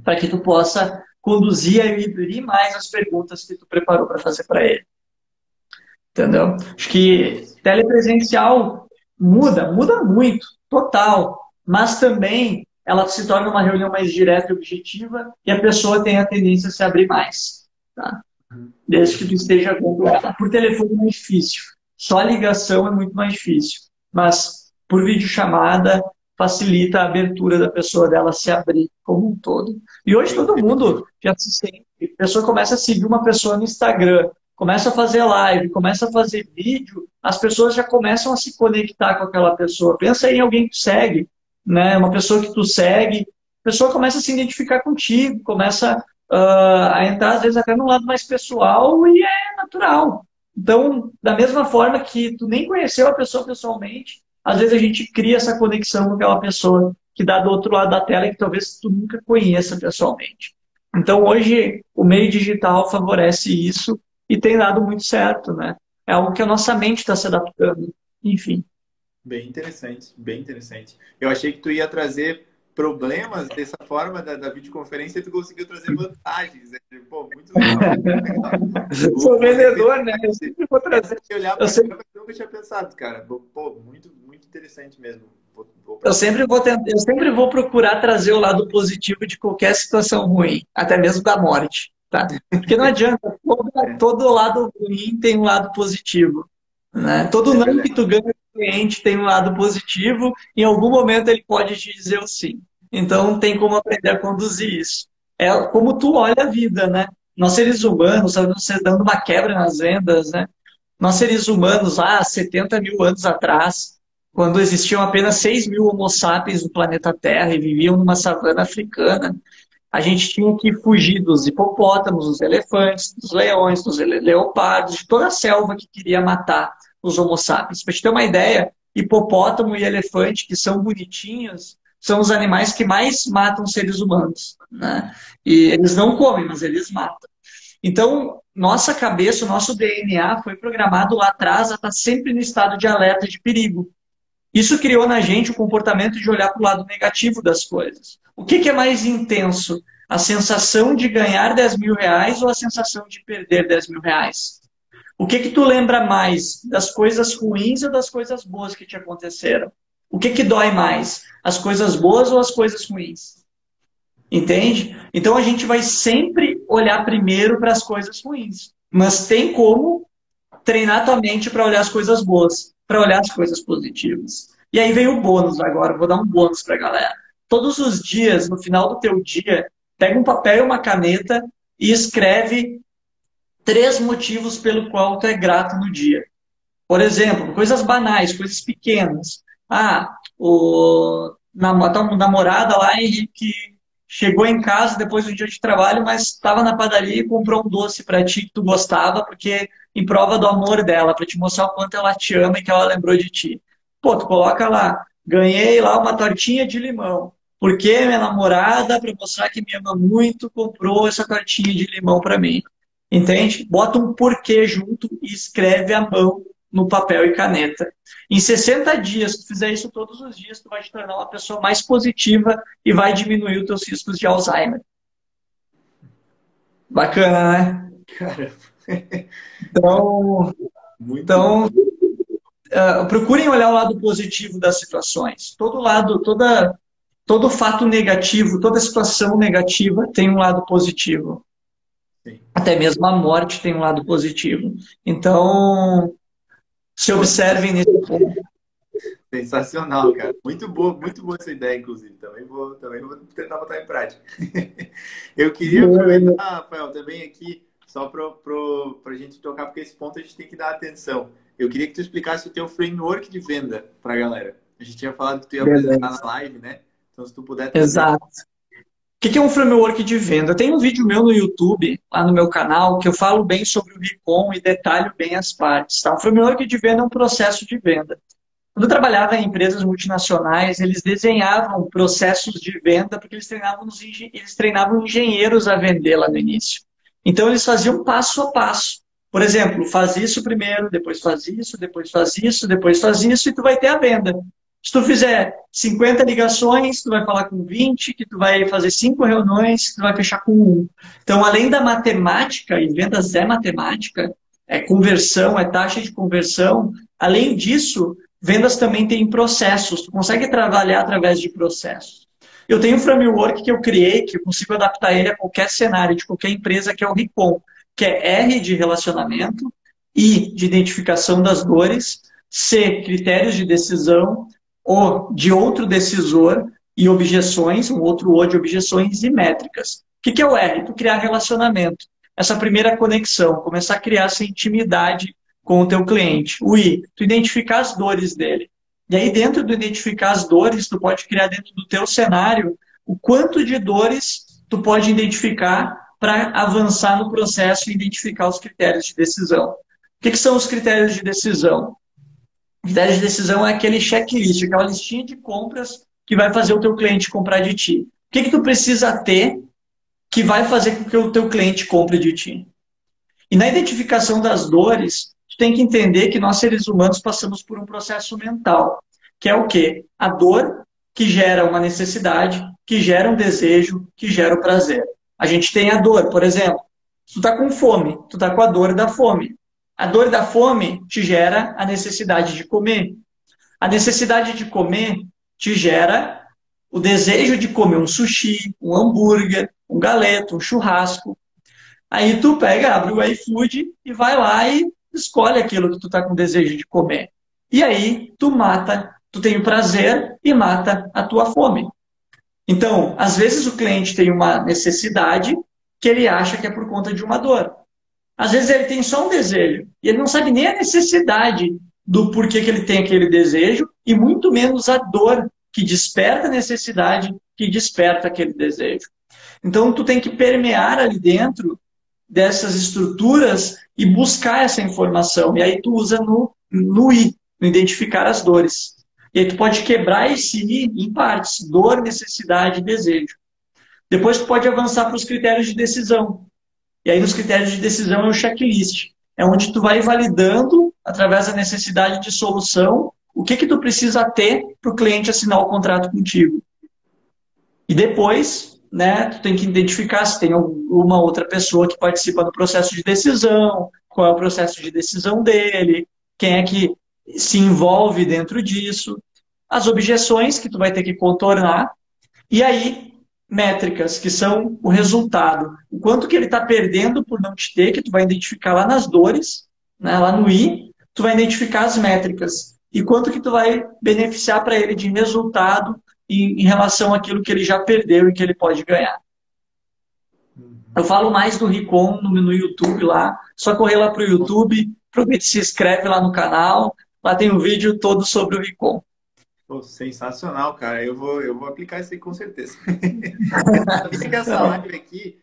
para que tu possa conduzir e abrir mais as perguntas que tu preparou para fazer para ele. Entendeu? Acho que telepresencial muda muito, total. Mas também ela se torna uma reunião mais direta e objetiva e a pessoa tem a tendência a se abrir mais. Tá? desde que tu esteja controlado. Por telefone é mais difícil. Só ligação é muito mais difícil. Mas por videochamada facilita a abertura da pessoa dela se abrir como um todo. E hoje todo Entendi. mundo já se sente. A pessoa começa a seguir uma pessoa no Instagram, começa a fazer live, começa a fazer vídeo, as pessoas já começam a se conectar com aquela pessoa. Pensa em alguém que tu segue, né? Uma pessoa que tu segue, a pessoa começa a se identificar contigo, começa a entrar, às vezes, até no lado mais pessoal e é natural. Então, da mesma forma que tu nem conheceu a pessoa pessoalmente, às vezes a gente cria essa conexão com aquela pessoa que dá do outro lado da tela e que talvez tu nunca conheça pessoalmente. Então, hoje, o meio digital favorece isso e tem dado muito certo, né? É algo que a nossa mente está se adaptando. Enfim. Bem interessante, bem interessante. Eu achei que tu ia trazer problemas dessa forma da videoconferência e tu conseguiu trazer vantagens, né? Pô, muito legal, muito legal. Sou Vou vendedor, né? Eu sempre vou trazer. se olhar Eu para sempre, câmera, eu nunca tinha pensado, cara. Pô, muito, muito interessante mesmo. Vou eu praticar. sempre vou tentar, eu sempre vou procurar trazer o lado positivo de qualquer situação ruim, até mesmo da morte, tá? Porque não adianta, É, todo lado ruim tem um lado positivo, né? Todo é não que verdade. tu ganha do cliente tem um lado positivo, em algum momento ele pode te dizer o sim. Então tem como aprender a conduzir isso. É como tu olha a vida, né? Nós seres humanos, você dando uma quebra nas vendas, né? Nós seres humanos, há 70 mil anos atrás, quando existiam apenas 6 mil homo sapiens no planeta Terra e viviam numa savana africana, a gente tinha que fugir dos hipopótamos, dos elefantes, dos leões, dos leopardos, de toda a selva que queria matar os homo sapiens. Para te ter uma ideia, hipopótamo e elefante, que são bonitinhos, são os animais que mais matam seres humanos, né? E eles não comem, mas eles matam. Então, nossa cabeça, o nosso DNA foi programado lá atrás a estar sempre no estado de alerta de perigo. Isso criou na gente o comportamento de olhar para o lado negativo das coisas. O que é mais intenso? A sensação de ganhar 10 mil reais ou a sensação de perder 10 mil reais? O que tu lembra mais? Das coisas ruins ou das coisas boas que te aconteceram? O que dói mais? As coisas boas ou as coisas ruins? Entende? Então a gente vai sempre olhar primeiro para as coisas ruins. Mas tem como treinar tua mente para olhar as coisas boas, para olhar as coisas positivas. E aí vem o bônus agora, vou dar um bônus para a galera. Todos os dias, no final do teu dia, pega um papel e uma caneta e escreve 3 motivos pelo qual tu é grato no dia. Por exemplo, coisas banais, coisas pequenas. A namorada lá, Henrique, chegou em casa depois do dia de trabalho, mas estava na padaria e comprou um doce para ti que tu gostava, porque em prova do amor dela, para te mostrar o quanto ela te ama e que ela lembrou de ti. Pô, tu coloca lá, ganhei lá uma tortinha de limão. Porque minha namorada, para mostrar que me ama muito, comprou essa tortinha de limão para mim. Entende? Bota um porquê junto e escreve à mão no papel e caneta. Em 60 dias, se tu fizer isso todos os dias, tu vai te tornar uma pessoa mais positiva e vai diminuir os teus riscos de Alzheimer. Bacana, né? Cara, Então, muito bom. então procurem olhar o lado positivo das situações. Todo fato negativo, toda situação negativa tem um lado positivo. Sim. Até mesmo a morte tem um lado positivo. Então, se Pô, observem nesse ponto. sensacional, cara. Muito boa essa ideia, inclusive. Também vou tentar botar em prática. Eu queria aproveitar, Rafael, também aqui, só para a gente tocar, porque esse ponto a gente tem que dar atenção. Eu queria que tu explicasse o teu framework de venda para a galera. A gente tinha falado que tu ia apresentar Beleza. na live, né? Então, se tu puder trazer. Exato. O que é um framework de venda? Tem um vídeo meu no YouTube, lá no meu canal, que eu falo bem sobre o Recon e detalho bem as partes. Tá? Um framework de venda é um processo de venda. Quando eu trabalhava em empresas multinacionais, eles desenhavam processos de venda porque eles treinavam engenheiros a vender lá no início. Então, eles faziam passo a passo. Por exemplo, faz isso primeiro, depois faz isso, depois faz isso, depois faz isso, e tu vai ter a venda. Se tu fizer 50 ligações, tu vai falar com 20, que tu vai fazer 5 reuniões, que tu vai fechar com 1. Então, além da matemática, e vendas é matemática, é conversão, é taxa de conversão, além disso, vendas também tem processos. Tu consegue trabalhar através de processos. Eu tenho um framework que eu criei, que eu consigo adaptar ele a qualquer cenário de qualquer empresa, que é o Recon. que é R de relacionamento, I de identificação das dores, C, critérios de decisão, O de outro decisor e objeções, um outro O de objeções e métricas. O que é o R? Tu criar relacionamento. Essa primeira conexão, começar a criar essa intimidade com o teu cliente. O I, tu identificar as dores dele. E aí, dentro do identificar as dores, tu pode criar dentro do teu cenário o quanto de dores tu pode identificar para avançar no processo e identificar os critérios de decisão. O que são os critérios de decisão? Critérios de decisão é aquele checklist, aquela listinha de compras que vai fazer o teu cliente comprar de ti. O que tu precisa ter que vai fazer com que o teu cliente compre de ti? E na identificação das dores, tu tem que entender que nós, seres humanos, passamos por um processo mental, que é o quê? A dor que gera uma necessidade, que gera um desejo, que gera o prazer. A gente tem a dor, por exemplo, tu tá com fome, tu tá com a dor da fome. A dor da fome te gera a necessidade de comer. A necessidade de comer te gera o desejo de comer um sushi, um hambúrguer, um galeto, um churrasco. Aí tu pega, abre o iFood e vai lá e escolhe aquilo que tu tá com desejo de comer. E aí tu mata, tu tem o prazer e mata a tua fome. Então, às vezes o cliente tem uma necessidade que ele acha que é por conta de uma dor. Às vezes ele tem só um desejo e ele não sabe nem a necessidade do porquê que ele tem aquele desejo e muito menos a dor que desperta a necessidade, que desperta aquele desejo. Então, tu tem que permear ali dentro dessas estruturas e buscar essa informação. E aí tu usa no I, no identificar as dores. E aí tu pode quebrar esse I em partes, dor, necessidade e desejo. Depois tu pode avançar para os critérios de decisão. E aí nos critérios de decisão é o checklist. É onde tu vai validando, através da necessidade de solução, o que tu precisa ter para o cliente assinar o contrato contigo. E depois, né, tu tem que identificar se tem alguma outra pessoa que participa do processo de decisão, qual é o processo de decisão dele, quem é que se envolve dentro disso, as objeções que tu vai ter que contornar, e aí métricas, que são o resultado. O quanto que ele está perdendo por não te ter, que tu vai identificar lá nas dores, né, lá no I, tu vai identificar as métricas. E quanto que tu vai beneficiar para ele de resultado em relação àquilo que ele já perdeu e que ele pode ganhar. Eu falo mais do Recon no YouTube lá, só correr lá para o YouTube, aproveita e se inscreve lá no canal, lá tem um vídeo todo sobre o Recon. Pô, sensacional, cara. Eu vou aplicar isso aí com certeza.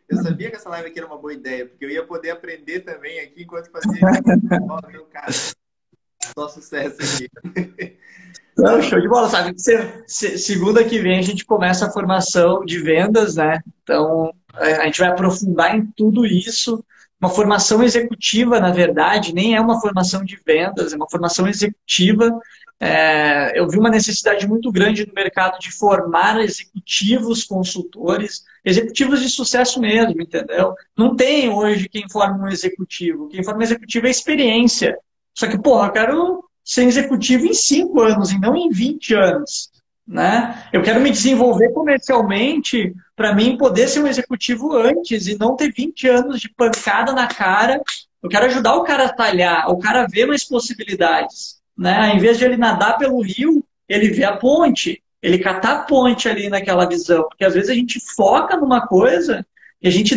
Eu sabia que essa live aqui era uma boa ideia, porque eu ia poder aprender também aqui enquanto fazia. Meu cara, só sucesso aqui. Não, show de bola, sabe? Segunda que vem a gente começa a formação de vendas, né? Então, a gente vai aprofundar em tudo isso. Uma formação executiva, na verdade, nem é uma formação de vendas, é uma formação executiva. Eu vi uma necessidade muito grande no mercado de formar executivos, consultores, executivos de sucesso mesmo, entendeu? Não tem hoje quem forma um executivo. Quem forma um executivo é experiência. Só que, porra, eu quero ser executivo em 5 anos e não em 20 anos. Né? Eu quero me desenvolver comercialmente para mim poder ser um executivo antes e não ter 20 anos de pancada na cara. Eu quero ajudar o cara a talhar, o cara a ver mais possibilidades. Né? Em vez de ele nadar pelo rio, ele vê a ponte, ele catar a ponte ali naquela visão. Porque às vezes a gente foca numa coisa e a gente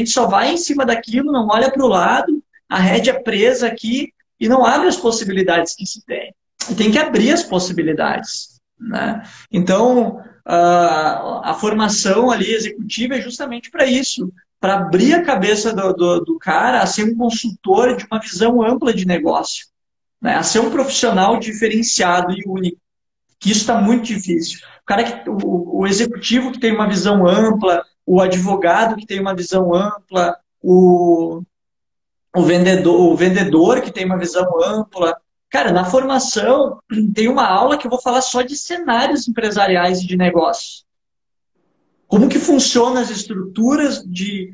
só vai em cima daquilo, não olha para o lado, a rédea é presa aqui e não abre as possibilidades que se tem. E tem que abrir as possibilidades. Né? Então, a formação ali executiva é justamente para isso, para abrir a cabeça do cara a ser um consultor de uma visão ampla de negócio, né? A ser um profissional diferenciado e único, que isso está muito difícil. O executivo que tem uma visão ampla, o advogado que tem uma visão ampla, o vendedor que tem uma visão ampla. Cara, na formação tem uma aula que eu vou falar só de cenários empresariais e de negócios. Como que funcionam as estruturas de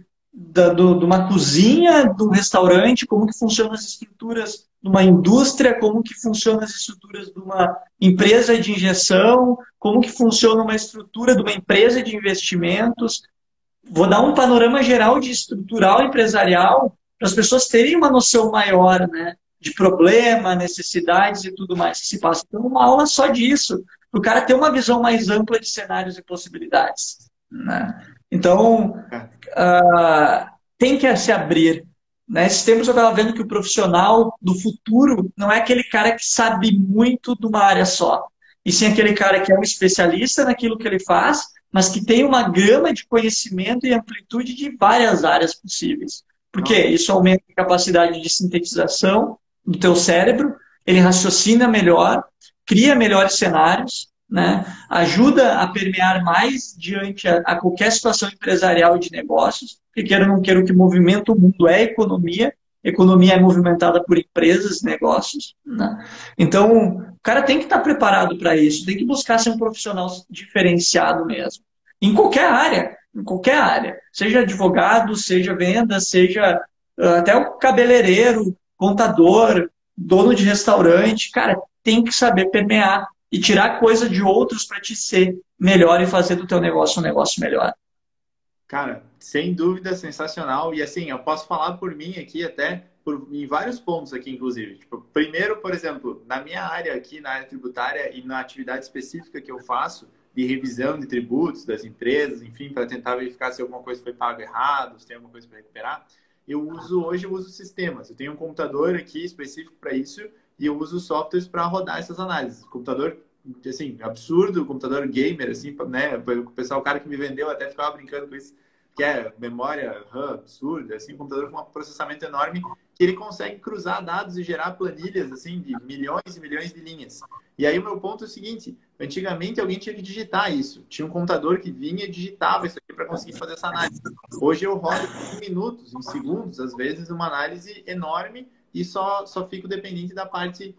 uma cozinha, de um restaurante, como que funcionam as estruturas de uma indústria, como que funcionam as estruturas de uma empresa de injeção, como que funciona uma estrutura de uma empresa de investimentos. Vou dar um panorama geral de estrutural empresarial para as pessoas terem uma noção maior, né, de problema, necessidades e tudo mais que se passa. Então, uma aula só disso, para o cara ter uma visão mais ampla de cenários e possibilidades, né? Então, tem que se abrir. Nesses tempos eu estava vendo que o profissional do futuro não é aquele cara que sabe muito de uma área só, e sim aquele cara que é um especialista naquilo que ele faz, mas que tem uma gama de conhecimento e amplitude de várias áreas possíveis. Porque isso aumenta a capacidade de sintetização do teu cérebro, ele raciocina melhor, cria melhores cenários, né? Ajuda a permear mais diante a qualquer situação empresarial e de negócios, porque queira ou não queira, o que movimenta o mundo é a economia. Economia é movimentada por empresas, negócios, né? Então, o cara tem que estar preparado para isso, tem que buscar ser um profissional diferenciado mesmo. Em qualquer área. Seja advogado, seja venda, seja até o cabeleireiro, contador, dono de restaurante. Cara, tem que saber permear e tirar coisa de outros para te ser melhor e fazer do teu negócio um negócio melhor. Cara, sem dúvida, sensacional. E assim, eu posso falar por mim aqui até em vários pontos aqui, inclusive. Tipo, primeiro, por exemplo, na minha área aqui, na área tributária e na atividade específica que eu faço de revisão de tributos das empresas, enfim, para tentar verificar se alguma coisa foi paga errado, se tem alguma coisa para recuperar, hoje eu uso sistemas. Eu tenho um computador aqui específico para isso e eu uso softwares para rodar essas análises. Computador, assim, absurdo, computador gamer, assim, né? O pessoal, o cara que me vendeu até ficava brincando com isso, que é memória RAM absurda, assim, um computador com um processamento enorme, que ele consegue cruzar dados e gerar planilhas, assim, de milhões e milhões de linhas. E aí o meu ponto é o seguinte, antigamente alguém tinha que digitar isso. Tinha um computador que vinha e digitava isso aqui para conseguir fazer essa análise. Hoje eu rodo em minutos, em segundos, às vezes, uma análise enorme e só fico dependente da parte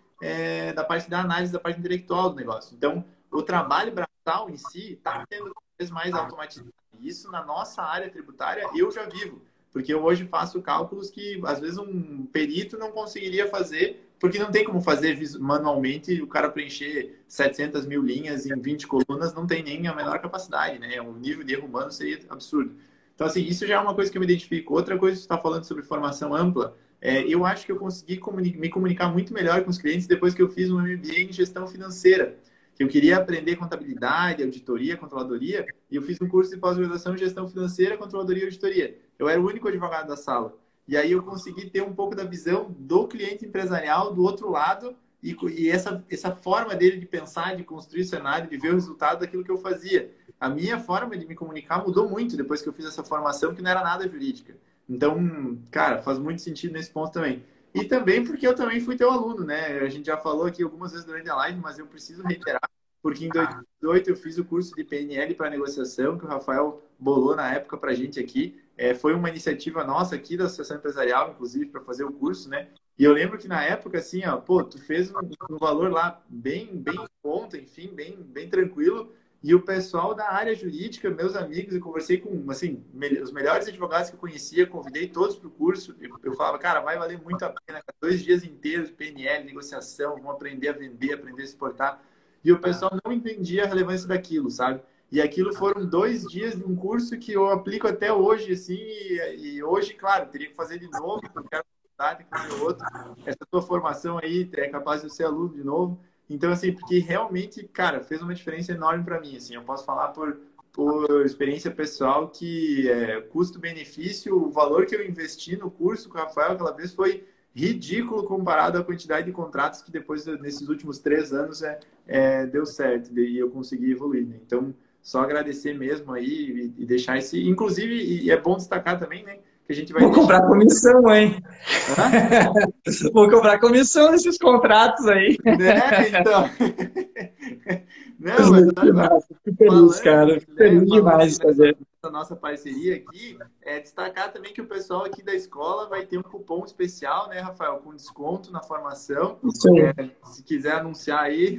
da análise, da parte intelectual do negócio. Então, o trabalho braçal em si está sendo cada vez mais automatizado. Isso na nossa área tributária eu já vivo, porque eu hoje faço cálculos que às vezes um perito não conseguiria fazer, porque não tem como fazer manualmente, o cara preencher 700 mil linhas em 20 colunas, não tem nem a menor capacidade, né? O nível de erro humano seria absurdo. Então, assim, isso já é uma coisa que eu me identifico. Outra coisa que você está falando sobre formação ampla, eu acho que eu consegui me comunicar muito melhor com os clientes depois que eu fiz um MBA em gestão financeira. Que eu queria aprender contabilidade, auditoria, controladoria, e eu fiz um curso de pós-graduação em gestão financeira, controladoria e auditoria. Eu era o único advogado da sala. E aí eu consegui ter um pouco da visão do cliente empresarial do outro lado e essa forma dele de pensar, de construir cenário, de ver o resultado daquilo que eu fazia. A minha forma de me comunicar mudou muito depois que eu fiz essa formação, que não era nada jurídica. Então, cara, faz muito sentido nesse ponto também. E também porque eu também fui teu aluno, né? A gente já falou aqui algumas vezes durante a live, mas eu preciso reiterar, porque em 2018 eu fiz o curso de PNL para negociação, que o Rafael bolou na época para a gente aqui. Foi uma iniciativa nossa aqui da Associação Empresarial, inclusive, para fazer o curso, né? E eu lembro que na época, assim, ó, pô, tu fez um valor lá bem em conta, enfim, bem tranquilo. E o pessoal da área jurídica, meus amigos, eu conversei com, assim, os melhores advogados que eu conhecia, convidei todos para o curso. Eu falava, cara, vai valer muito a pena, 2 dias inteiros de PNL, negociação, vamos aprender a vender, aprender a exportar. E o pessoal não entendia a relevância daquilo, sabe? E aquilo foram 2 dias de um curso que eu aplico até hoje, assim, e hoje, claro, teria que fazer de novo, não quero voltar, tem que fazer outro. Essa tua formação aí é capaz de ser aluno de novo. Então, assim, porque realmente, cara, fez uma diferença enorme para mim, assim, eu posso falar por experiência pessoal que custo-benefício, o valor que eu investi no curso com o Rafael aquela vez foi ridículo comparado à quantidade de contratos que depois, nesses últimos 3 anos, deu certo e eu consegui evoluir, né? Então, só agradecer mesmo aí e deixar esse... Inclusive, e é bom destacar também, né? Que a gente vai Vou comprar comissão, hein? Vou comprar comissão nesses contratos aí. Né? Então... Não, mas fico feliz, cara. Fico feliz demais de fazer. A nossa parceria aqui destacar também que o pessoal aqui da escola vai ter um cupom especial, né, Rafael? Com desconto na formação. Isso aí. Se quiser anunciar aí...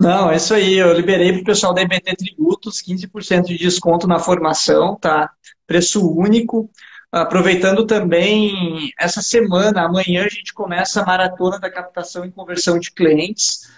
Não, é isso aí. Eu liberei para o pessoal da EBT Tributos 15% de desconto na formação, tá? Preço único. Aproveitando também essa semana, amanhã a gente começa a maratona da captação e conversão de clientes.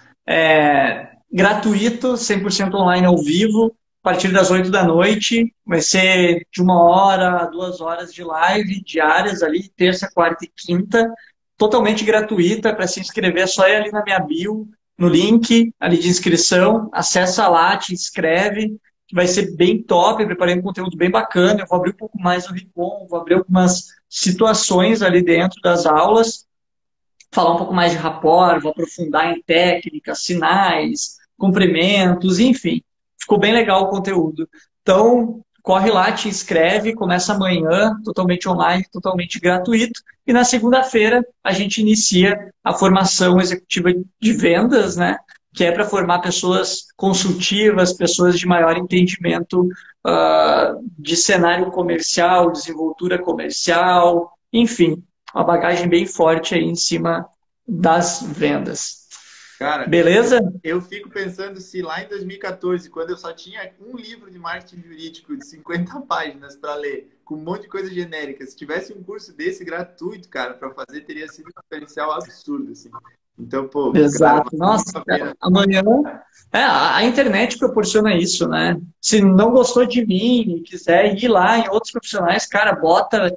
Gratuito, 100% online ao vivo. a partir das 8 da noite. Vai ser de 1 hora a 2 horas de live diárias ali, terça, quarta e quinta, totalmente gratuita. Para se inscrever, é só ir ali na minha bio, no link ali de inscrição, acessa lá, te inscreve, que vai ser bem top. Eu preparei um conteúdo bem bacana. Eu vou abrir um pouco mais o Recon, vou abrir algumas situações ali dentro das aulas, falar um pouco mais de rapport, vou aprofundar em técnicas, sinais, cumprimentos, enfim. Ficou bem legal o conteúdo. Então, corre lá, te inscreve, começa amanhã, totalmente online, totalmente gratuito. E na segunda-feira a gente inicia a formação executiva de vendas, né? Que é para formar pessoas consultivas, pessoas de maior entendimento de cenário comercial, desenvoltura comercial, enfim, uma bagagem bem forte aí em cima das vendas. Cara, Beleza? eu fico pensando se lá em 2014, quando eu só tinha um livro de marketing jurídico de 50 páginas para ler, com um monte de coisa genérica, se tivesse um curso desse gratuito, cara, para fazer, teria sido um diferencial absurdo, assim. Então, pô, cara, Exato. vale muito Nossa, a cara, pena. amanhã. A internet proporciona isso, né? Se não gostou de mim e quiser ir lá em outros profissionais, cara, bota,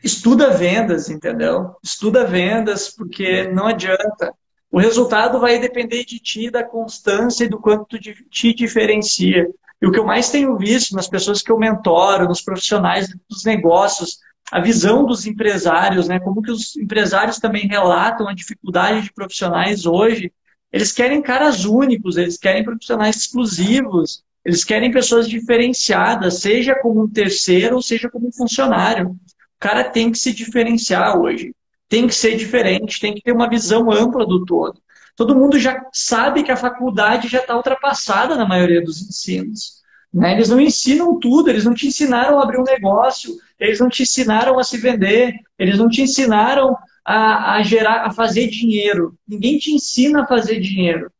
estuda vendas, entendeu? Estuda vendas, porque É, não adianta. O resultado vai depender de ti, da constância e do quanto tu te diferencia. E o que eu mais tenho visto nas pessoas que eu mentoro, nos profissionais dos negócios, a visão dos empresários, né? Como que os empresários também relatam a dificuldade de profissionais hoje. Eles querem caras únicos, eles querem profissionais exclusivos, eles querem pessoas diferenciadas, seja como um terceiro ou seja como um funcionário. O cara tem que se diferenciar hoje, tem que ser diferente, tem que ter uma visão ampla do todo. Todo mundo já sabe que a faculdade já está ultrapassada na maioria dos ensinos. Né? Eles não ensinam tudo, eles não te ensinaram a abrir um negócio, eles não te ensinaram a se vender, eles não te ensinaram a gerar, a fazer dinheiro. Ninguém te ensina a fazer dinheiro.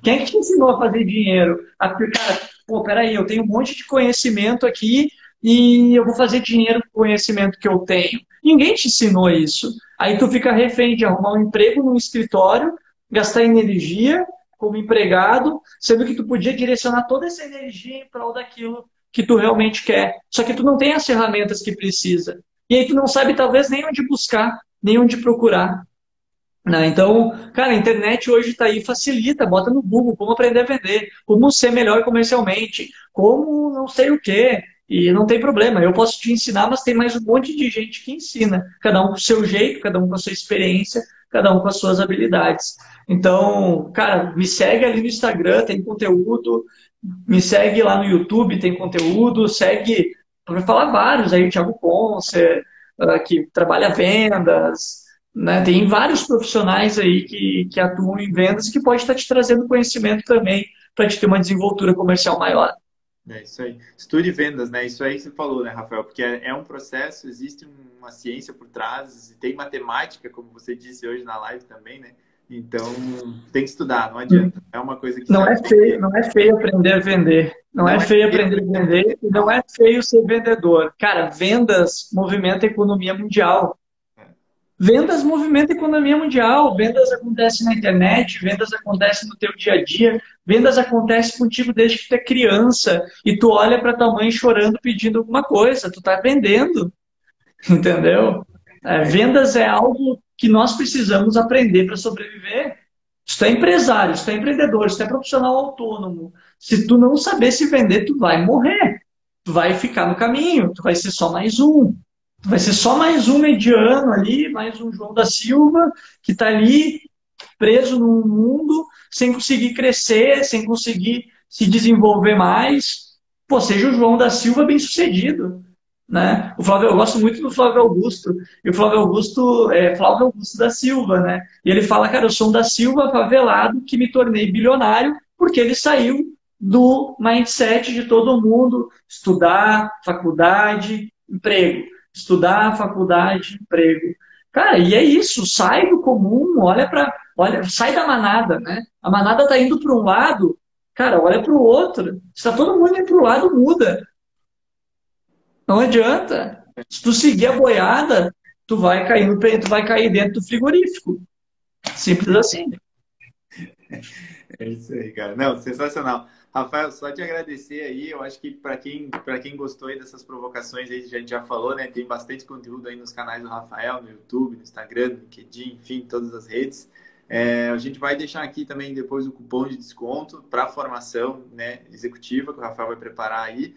Quem é que te ensinou a fazer dinheiro? Cara, pô, peraí, eu tenho um monte de conhecimento aqui e eu vou fazer dinheiro com o conhecimento que eu tenho. Ninguém te ensinou isso. Aí tu fica refém de arrumar um emprego num escritório, gastar energia como empregado, sendo que tu podia direcionar toda essa energia em prol daquilo que tu realmente quer. Só que tu não tem as ferramentas que precisa. E aí tu não sabe talvez nem onde buscar, nem onde procurar. Né? Então, cara, a internet hoje está aí, facilita, bota no Google como aprender a vender, como ser melhor comercialmente, como não sei o quê. E não tem problema, eu posso te ensinar, mas tem mais um monte de gente que ensina, cada um com o seu jeito, cada um com a sua experiência, cada um com as suas habilidades. Então, cara, me segue ali no Instagram, tem conteúdo, me segue lá no YouTube, tem conteúdo, segue, para falar vários aí, o Thiago Ponce, que trabalha vendas, né? Tem vários profissionais aí que atuam em vendas e que pode estar te trazendo conhecimento também para te ter uma desenvoltura comercial maior. é isso aí. Estude vendas, né? Isso aí que você falou, né, Rafael? Porque é um processo, existe uma ciência por trás, e tem matemática, como você disse hoje na live também, né? Então, tem que estudar, não adianta. É uma coisa que se aprende. Não é feio aprender a vender. Não é Não é feio aprender a feio. vender e não é feio ser vendedor. Cara, vendas movimenta a economia mundial. Vendas movimenta a economia mundial, vendas acontecem na internet, vendas acontecem no teu dia a dia, vendas acontecem contigo desde que tu é criança e tu olha para tua mãe chorando pedindo alguma coisa, tu tá vendendo, entendeu? Vendas é algo que nós precisamos aprender para sobreviver. Se tu é empresário, se tu é empreendedor, se tu é profissional autônomo, se tu não saber se vender, tu vai morrer, tu vai ficar no caminho, tu vai ser só mais um. Vai ser só mais um mediano ali, mais um João da Silva, que está ali preso num mundo, sem conseguir crescer, sem conseguir se desenvolver mais. Pô, seja o João da Silva bem-sucedido. Né? Eu gosto muito do Flávio Augusto, e o Flávio Augusto é Flávio Augusto da Silva, né? E ele fala, cara, eu sou um da Silva favelado que me tornei bilionário porque ele saiu do mindset de todo mundo, estudar, faculdade, emprego. Estudar, faculdade, emprego. Cara, e é isso, sai do comum, olha, sai da manada, né? A manada tá indo para um lado, cara, olha para o outro. Se tá todo mundo indo para o lado, muda. Não adianta. Se tu seguir a boiada, tu vai cair dentro do frigorífico. Simples assim. É isso aí, cara. Não, sensacional. Rafael, só te agradecer aí. Eu acho que para quem gostou aí dessas provocações aí, a gente já falou, né? Tem bastante conteúdo aí nos canais do Rafael, no YouTube, no Instagram, no LinkedIn, enfim, todas as redes. A gente vai deixar aqui também depois o cupom de desconto para a formação, né, executiva que o Rafael vai preparar aí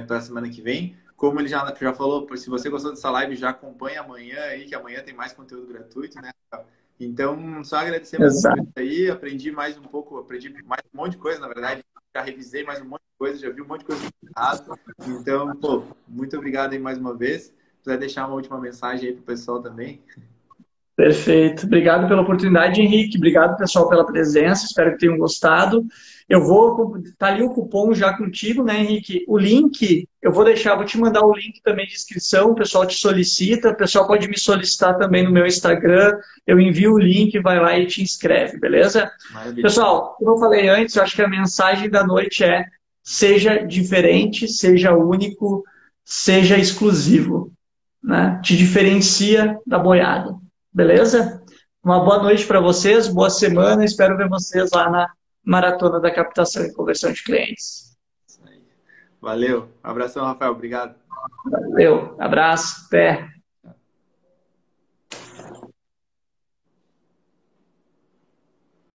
para a semana que vem. Como ele já falou, se você gostou dessa live, já acompanha amanhã aí, que amanhã tem mais conteúdo gratuito, né? Então, só agradecer muito por isso Exato. aí, aprendi mais um pouco, aprendi mais um monte de coisa, na verdade, já revisei mais um monte de coisa, já vi um monte de coisa errado. Então, pô, muito obrigado aí mais uma vez. Se quiser deixar uma última mensagem aí pro pessoal também. Perfeito. Obrigado pela oportunidade, Henrique. Obrigado, pessoal, pela presença. Espero que tenham gostado. Eu vou. Tá ali o cupom já contigo, né, Henrique? O link, eu vou deixar, vou te mandar o link também de inscrição. O pessoal te solicita. O pessoal pode me solicitar também no meu Instagram. Eu envio o link, vai lá e te inscreve, beleza? Maravilha. Pessoal, como eu falei antes, eu acho que a mensagem da noite é: seja diferente, seja único, seja exclusivo, né? Te diferencia da boiada. Beleza? Uma boa noite para vocês, boa semana. Espero ver vocês lá na Maratona da Captação e Conversão de Clientes. Isso aí. Valeu. Um abração, Rafael. Obrigado. Valeu, abraço, até.